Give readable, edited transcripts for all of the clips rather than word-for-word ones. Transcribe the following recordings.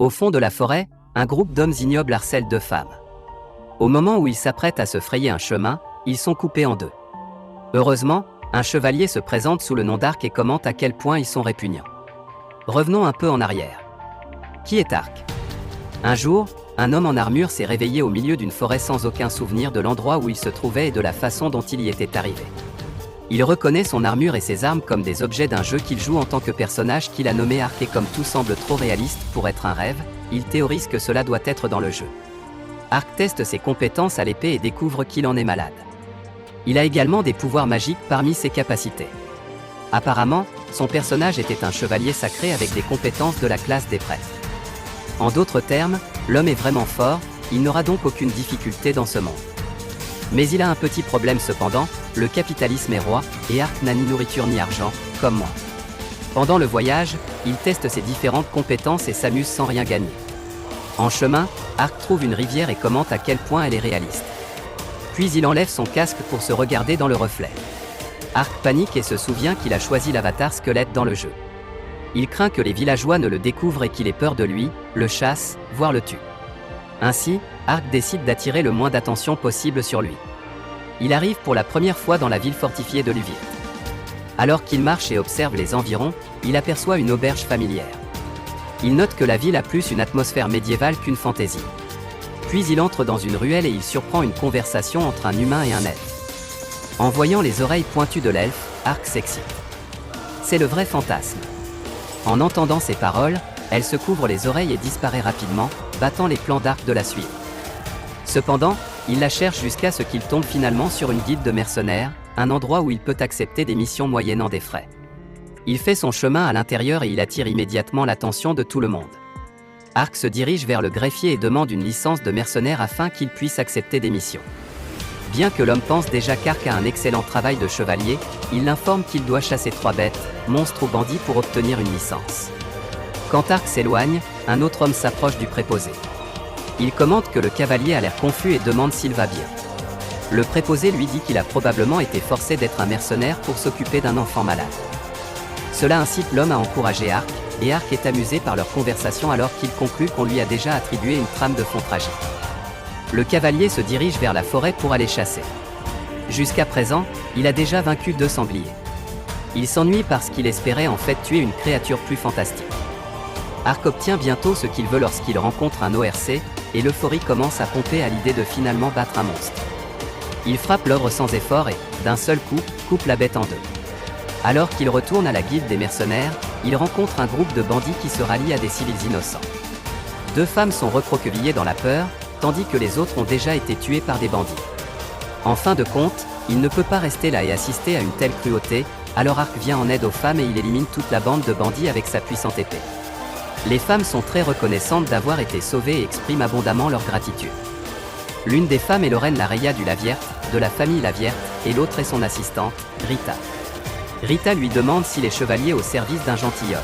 Au fond de la forêt, un groupe d'hommes ignobles harcèle deux femmes. Au moment où ils s'apprêtent à se frayer un chemin, ils sont coupés en deux. Heureusement, un chevalier se présente sous le nom d'Arc et commente à quel point ils sont répugnants. Revenons un peu en arrière. Qui est Arc? Un jour, un homme en armure s'est réveillé au milieu d'une forêt sans aucun souvenir de l'endroit où il se trouvait et de la façon dont il y était arrivé. Il reconnaît son armure et ses armes comme des objets d'un jeu qu'il joue en tant que personnage qu'il a nommé Arc, et comme tout semble trop réaliste pour être un rêve, il théorise que cela doit être dans le jeu. Arc teste ses compétences à l'épée et découvre qu'il en est malade. Il a également des pouvoirs magiques parmi ses capacités. Apparemment, son personnage était un chevalier sacré avec des compétences de la classe des prêtres. En d'autres termes, l'homme est vraiment fort, il n'aura donc aucune difficulté dans ce monde. Mais il a un petit problème cependant, le capitalisme est roi, et Arc n'a ni nourriture ni argent, comme moi. Pendant le voyage, il teste ses différentes compétences et s'amuse sans rien gagner. En chemin, Arc trouve une rivière et commente à quel point elle est réaliste. Puis il enlève son casque pour se regarder dans le reflet. Arc panique et se souvient qu'il a choisi l'avatar squelette dans le jeu. Il craint que les villageois ne le découvrent et qu'il ait peur de lui, le chasse, voire le tue. Ainsi, Arc décide d'attirer le moins d'attention possible sur lui. Il arrive pour la première fois dans la ville fortifiée de Luvirt. Alors qu'il marche et observe les environs, il aperçoit une auberge familière. Il note que la ville a plus une atmosphère médiévale qu'une fantaisie. Puis il entre dans une ruelle et il surprend une conversation entre un humain et un elfe. En voyant les oreilles pointues de l'elfe, Arc s'excite. C'est le vrai fantasme. En entendant ces paroles, elle se couvre les oreilles et disparaît rapidement, battant les plans d'Arc de la suivre. Cependant, il la cherche jusqu'à ce qu'il tombe finalement sur une guilde de mercenaires, un endroit où il peut accepter des missions moyennant des frais. Il fait son chemin à l'intérieur et il attire immédiatement l'attention de tout le monde. Arc se dirige vers le greffier et demande une licence de mercenaire afin qu'il puisse accepter des missions. Bien que l'homme pense déjà qu'Arc a un excellent travail de chevalier, il l'informe qu'il doit chasser 3 bêtes, monstres ou bandits pour obtenir une licence. Quand Arc s'éloigne, un autre homme s'approche du préposé. Il commente que le cavalier a l'air confus et demande s'il va bien. Le préposé lui dit qu'il a probablement été forcé d'être un mercenaire pour s'occuper d'un enfant malade. Cela incite l'homme à encourager Arc, et Arc est amusé par leur conversation alors qu'il conclut qu'on lui a déjà attribué une trame de fond tragique. Le cavalier se dirige vers la forêt pour aller chasser. Jusqu'à présent, il a déjà vaincu 2 sangliers. Il s'ennuie parce qu'il espérait en fait tuer une créature plus fantastique. Arc obtient bientôt ce qu'il veut lorsqu'il rencontre un ORC, et l'euphorie commence à pomper à l'idée de finalement battre un monstre. Il frappe l'ogre sans effort et, d'un seul coup, coupe la bête en 2. Alors qu'il retourne à la guilde des mercenaires, il rencontre un groupe de bandits qui se rallient à des civils innocents. 2 femmes sont recroquevillées dans la peur, tandis que les autres ont déjà été tuées par des bandits. En fin de compte, il ne peut pas rester là et assister à une telle cruauté, alors Arc vient en aide aux femmes et il élimine toute la bande de bandits avec sa puissante épée. Les femmes sont très reconnaissantes d'avoir été sauvées et expriment abondamment leur gratitude. L'une des femmes est Lorraine Lareya du Lavierte, de la famille Lavierte, et l'autre est son assistante, Rita. Rita lui demande s'il est chevalier au service d'un gentilhomme.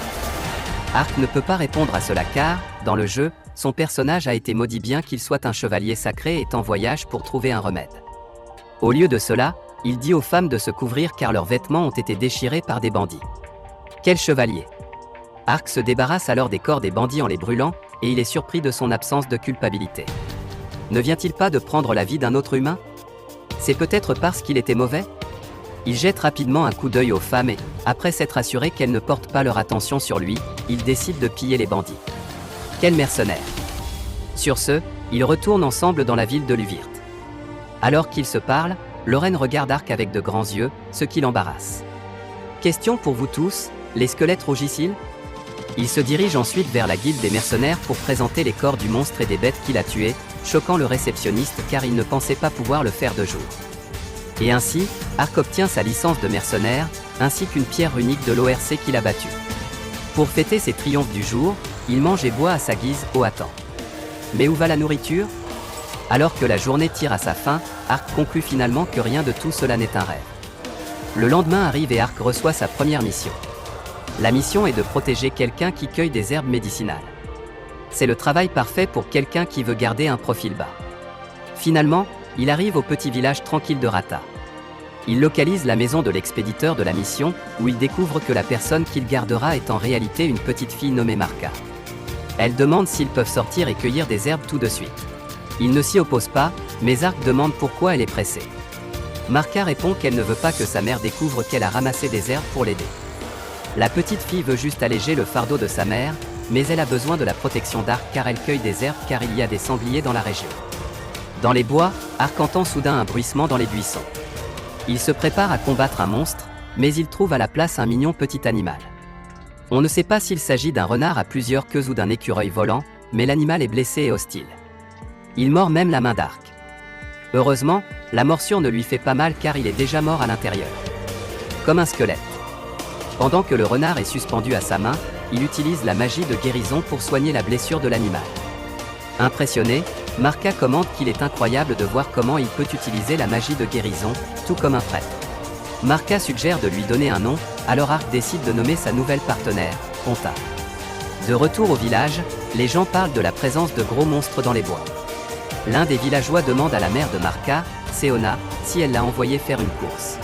Arc ne peut pas répondre à cela car, dans le jeu, son personnage a été maudit bien qu'il soit un chevalier sacré et est en voyage pour trouver un remède. Au lieu de cela, il dit aux femmes de se couvrir car leurs vêtements ont été déchirés par des bandits. Quel chevalier! Arc se débarrasse alors des corps des bandits en les brûlant, et il est surpris de son absence de culpabilité. Ne vient-il pas de prendre la vie d'un autre humain? C'est peut-être parce qu'il était mauvais? Il jette rapidement un coup d'œil aux femmes et, après s'être assuré qu'elles ne portent pas leur attention sur lui, il décide de piller les bandits. Quel mercenaire! Sur ce, ils retournent ensemble dans la ville de Luvirt. Alors qu'ils se parlent, Lorraine regarde Arc avec de grands yeux, ce qui l'embarrasse. Question pour vous tous, les squelettes rougissent-ils? Il se dirige ensuite vers la guilde des mercenaires pour présenter les corps du monstre et des bêtes qu'il a tués, choquant le réceptionniste car il ne pensait pas pouvoir le faire de jour. Et ainsi, Arc obtient sa licence de mercenaire, ainsi qu'une pierre unique de l'ORC qu'il a battue. Pour fêter ses triomphes du jour, il mange et boit à sa guise, au hâtant. Mais où va la nourriture? Alors que la journée tire à sa fin, Arc conclut finalement que rien de tout cela n'est un rêve. Le lendemain arrive et Arc reçoit sa première mission. La mission est de protéger quelqu'un qui cueille des herbes médicinales. C'est le travail parfait pour quelqu'un qui veut garder un profil bas. Finalement, il arrive au petit village tranquille de Rata. Il localise la maison de l'expéditeur de la mission, où il découvre que la personne qu'il gardera est en réalité une petite fille nommée Marka. Elle demande s'ils peuvent sortir et cueillir des herbes tout de suite. Il ne s'y oppose pas, mais Ark demande pourquoi elle est pressée. Marka répond qu'elle ne veut pas que sa mère découvre qu'elle a ramassé des herbes pour l'aider. La petite fille veut juste alléger le fardeau de sa mère, mais elle a besoin de la protection d'Ark car elle cueille des herbes car il y a des sangliers dans la région. Dans les bois, Ark entend soudain un bruissement dans les buissons. Il se prépare à combattre un monstre, mais il trouve à la place un mignon petit animal. On ne sait pas s'il s'agit d'un renard à plusieurs queues ou d'un écureuil volant, mais l'animal est blessé et hostile. Il mord même la main d'Ark. Heureusement, la morsure ne lui fait pas mal car il est déjà mort à l'intérieur. Comme un squelette. Pendant que le renard est suspendu à sa main, il utilise la magie de guérison pour soigner la blessure de l'animal. Impressionné, Marka commente qu'il est incroyable de voir comment il peut utiliser la magie de guérison, tout comme un prêtre. Marka suggère de lui donner un nom, alors Ark décide de nommer sa nouvelle partenaire, Ponta. De retour au village, les gens parlent de la présence de gros monstres dans les bois. L'un des villageois demande à la mère de Marka, Seona, si elle l'a envoyé faire une course.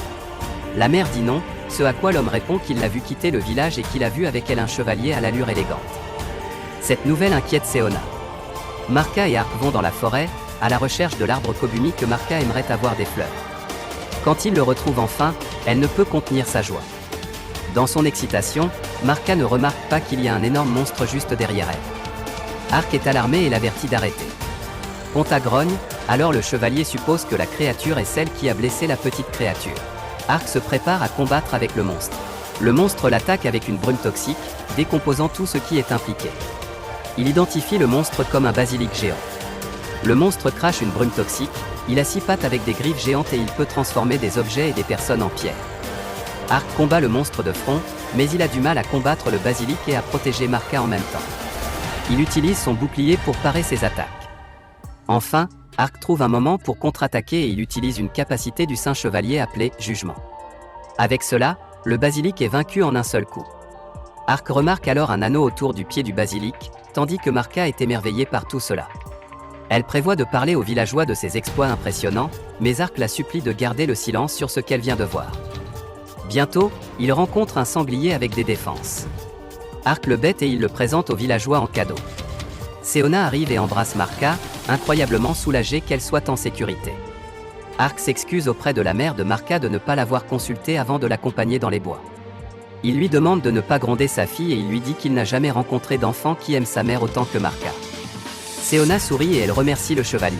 La mère dit non, ce à quoi l'homme répond qu'il l'a vu quitter le village et qu'il a vu avec elle un chevalier à l'allure élégante. Cette nouvelle inquiète Seona. Marka et Ark vont dans la forêt, à la recherche de l'arbre Kobumi que Marka aimerait avoir des fleurs. Quand il le retrouve enfin, elle ne peut contenir sa joie. Dans son excitation, Marka ne remarque pas qu'il y a un énorme monstre juste derrière elle. Ark est alarmé et l'avertit d'arrêter. Ponta grogne, alors le chevalier suppose que la créature est celle qui a blessé la petite créature. Ark se prépare à combattre avec le monstre. Le monstre l'attaque avec une brume toxique, décomposant tout ce qui est impliqué. Il identifie le monstre comme un basilic géant. Le monstre crache une brume toxique, il a 6 pattes avec des griffes géantes et il peut transformer des objets et des personnes en pierre. Ark combat le monstre de front, mais il a du mal à combattre le basilic et à protéger Marka en même temps. Il utilise son bouclier pour parer ses attaques. Enfin, Ark trouve un moment pour contre-attaquer et il utilise une capacité du Saint Chevalier appelée « Jugement ». Avec cela, le basilic est vaincu en un seul coup. Ark remarque alors un anneau autour du pied du basilic, tandis que Marka est émerveillée par tout cela. Elle prévoit de parler aux villageois de ses exploits impressionnants, mais Ark la supplie de garder le silence sur ce qu'elle vient de voir. Bientôt, il rencontre un sanglier avec des défenses. Ark le bête et il le présente aux villageois en cadeau. Seona arrive et embrasse Marka, incroyablement soulagée qu'elle soit en sécurité. Ark s'excuse auprès de la mère de Marka de ne pas l'avoir consultée avant de l'accompagner dans les bois. Il lui demande de ne pas gronder sa fille et il lui dit qu'il n'a jamais rencontré d'enfant qui aime sa mère autant que Marka. Seona sourit et elle remercie le chevalier.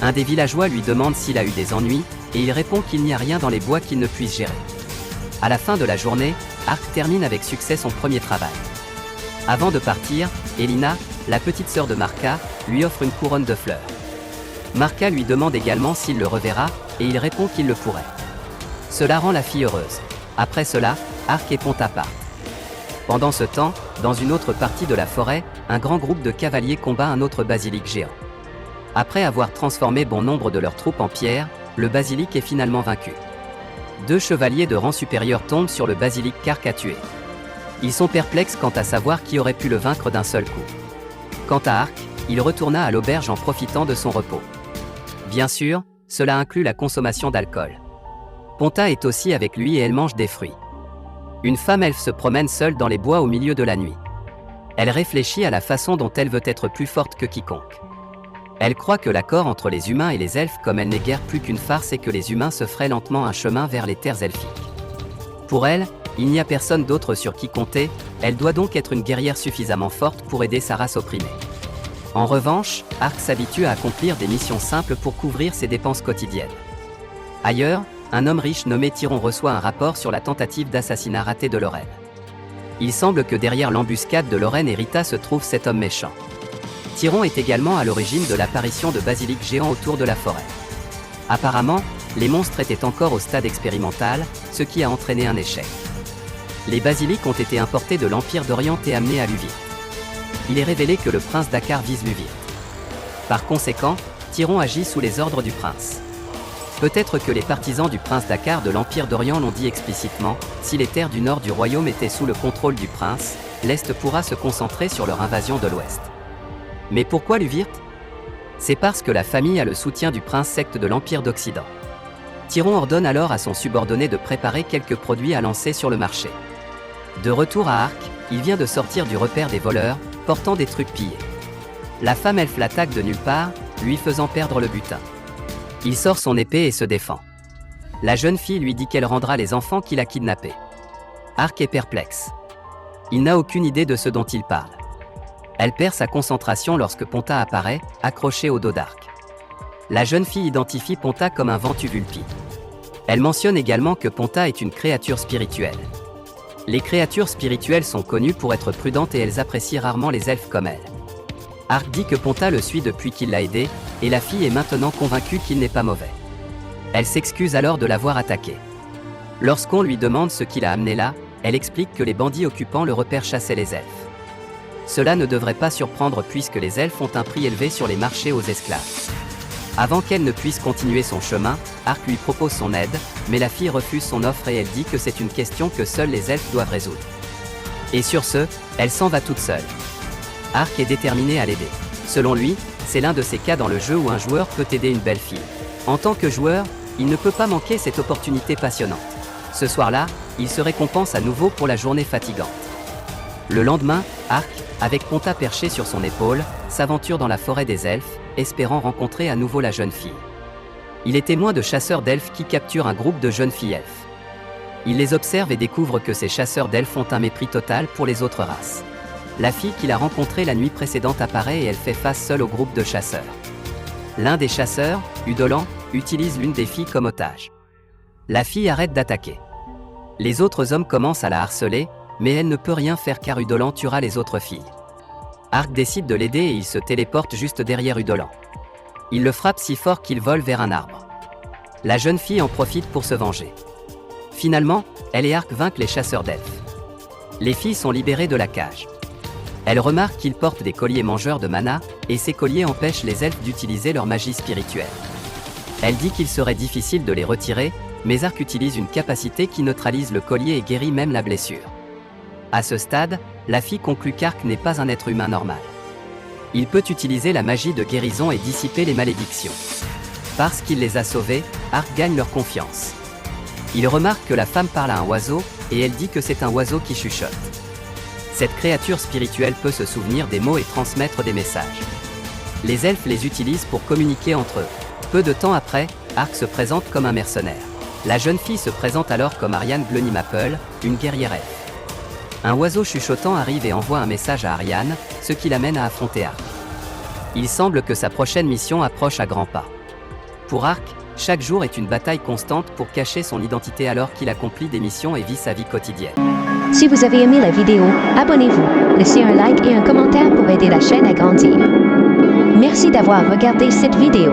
Un des villageois lui demande s'il a eu des ennuis, et il répond qu'il n'y a rien dans les bois qu'il ne puisse gérer. À la fin de la journée, Ark termine avec succès son premier travail. Avant de partir, Elina, la petite sœur de Marka, lui offre une couronne de fleurs. Marka lui demande également s'il le reverra, et il répond qu'il le pourrait. Cela rend la fille heureuse. Après cela, Ark et Ponta partent. Pendant ce temps, dans une autre partie de la forêt, un grand groupe de cavaliers combat un autre basilic géant. Après avoir transformé bon nombre de leurs troupes en pierre, le basilic est finalement vaincu. 2 chevaliers de rang supérieur tombent sur le basilic qu'Ark a tué. Ils sont perplexes quant à savoir qui aurait pu le vaincre d'un seul coup. Quant à Ark, il retourna à l'auberge en profitant de son repos. Bien sûr, cela inclut la consommation d'alcool. Ponta est aussi avec lui et elle mange des fruits. Une femme elfe se promène seule dans les bois au milieu de la nuit. Elle réfléchit à la façon dont elle veut être plus forte que quiconque. Elle croit que l'accord entre les humains et les elfes comme elle n'est guère plus qu'une farce et que les humains se feraient lentement un chemin vers les terres elfiques. Pour elle, il n'y a personne d'autre sur qui compter, elle doit donc être une guerrière suffisamment forte pour aider sa race opprimée. En revanche, Ark s'habitue à accomplir des missions simples pour couvrir ses dépenses quotidiennes. Ailleurs, un homme riche nommé Tyron reçoit un rapport sur la tentative d'assassinat raté de Lorraine. Il semble que derrière l'embuscade de Lorraine et Rita se trouve cet homme méchant. Tyron est également à l'origine de l'apparition de basilics géants autour de la forêt. Apparemment, les monstres étaient encore au stade expérimental, ce qui a entraîné un échec. Les basilics ont été importés de l'Empire d'Orient et amenés à Luvir. Il est révélé que le prince Dakar vise Luvir. Par conséquent, Tyron agit sous les ordres du prince. Peut-être que les partisans du prince Dakar de l'Empire d'Orient l'ont dit explicitement, si les terres du nord du royaume étaient sous le contrôle du prince, l'Est pourra se concentrer sur leur invasion de l'Ouest. Mais pourquoi Luvirt? C'est parce que la famille a le soutien du prince secte de l'Empire d'Occident. Tyron ordonne alors à son subordonné de préparer quelques produits à lancer sur le marché. De retour à Ark, il vient de sortir du repère des voleurs, portant des trucs pillés. La femme elfe l'attaque de nulle part, lui faisant perdre le butin. Il sort son épée et se défend. La jeune fille lui dit qu'elle rendra les enfants qu'il a kidnappés. Arc est perplexe. Il n'a aucune idée de ce dont il parle. Elle perd sa concentration lorsque Ponta apparaît, accroché au dos d'Arc. La jeune fille identifie Ponta comme un Ventuvulpi. Elle mentionne également que Ponta est une créature spirituelle. Les créatures spirituelles sont connues pour être prudentes et elles apprécient rarement les elfes comme elle. Arc dit que Ponta le suit depuis qu'il l'a aidé, et la fille est maintenant convaincue qu'il n'est pas mauvais. Elle s'excuse alors de l'avoir attaqué. Lorsqu'on lui demande ce qui l'a amené là, elle explique que les bandits occupant le repère chassaient les elfes. Cela ne devrait pas surprendre puisque les elfes ont un prix élevé sur les marchés aux esclaves. Avant qu'elle ne puisse continuer son chemin, Arc lui propose son aide, mais la fille refuse son offre et elle dit que c'est une question que seuls les elfes doivent résoudre. Et sur ce, elle s'en va toute seule. Arc est déterminé à l'aider. Selon lui, c'est l'un de ces cas dans le jeu où un joueur peut aider une belle fille. En tant que joueur, il ne peut pas manquer cette opportunité passionnante. Ce soir-là, il se récompense à nouveau pour la journée fatigante. Le lendemain, Arc, avec Ponta perché sur son épaule, s'aventure dans la forêt des elfes, espérant rencontrer à nouveau la jeune fille. Il est témoin de chasseurs d'elfes qui capturent un groupe de jeunes filles elfes. Il les observe et découvre que ces chasseurs d'elfes ont un mépris total pour les autres races. La fille qu'il a rencontrée la nuit précédente apparaît et elle fait face seule au groupe de chasseurs. L'un des chasseurs, Udolan, utilise l'une des filles comme otage. La fille arrête d'attaquer. Les autres hommes commencent à la harceler, mais elle ne peut rien faire car Udolan tuera les autres filles. Arc décide de l'aider et il se téléporte juste derrière Udolan. Il le frappe si fort qu'il vole vers un arbre. La jeune fille en profite pour se venger. Finalement, elle et Arc vainquent les chasseurs d'elfes. Les filles sont libérées de la cage. Elle remarque qu'ils portent des colliers mangeurs de mana, et ces colliers empêchent les elfes d'utiliser leur magie spirituelle. Elle dit qu'il serait difficile de les retirer, mais Arc utilise une capacité qui neutralise le collier et guérit même la blessure. À ce stade, la fille conclut qu'Arc n'est pas un être humain normal. Il peut utiliser la magie de guérison et dissiper les malédictions. Parce qu'il les a sauvés, Arc gagne leur confiance. Il remarque que la femme parle à un oiseau, et elle dit que c'est un oiseau qui chuchote. Cette créature spirituelle peut se souvenir des mots et transmettre des messages. Les elfes les utilisent pour communiquer entre eux. Peu de temps après, Arc se présente comme un mercenaire. La jeune fille se présente alors comme Ariane Glenimaple, une guerrière elfe. Un oiseau chuchotant arrive et envoie un message à Ariane, ce qui l'amène à affronter Arc. Il semble que sa prochaine mission approche à grands pas. Pour Arc, chaque jour est une bataille constante pour cacher son identité alors qu'il accomplit des missions et vit sa vie quotidienne. Si vous avez aimé la vidéo, abonnez-vous, laissez un like et un commentaire pour aider la chaîne à grandir. Merci d'avoir regardé cette vidéo.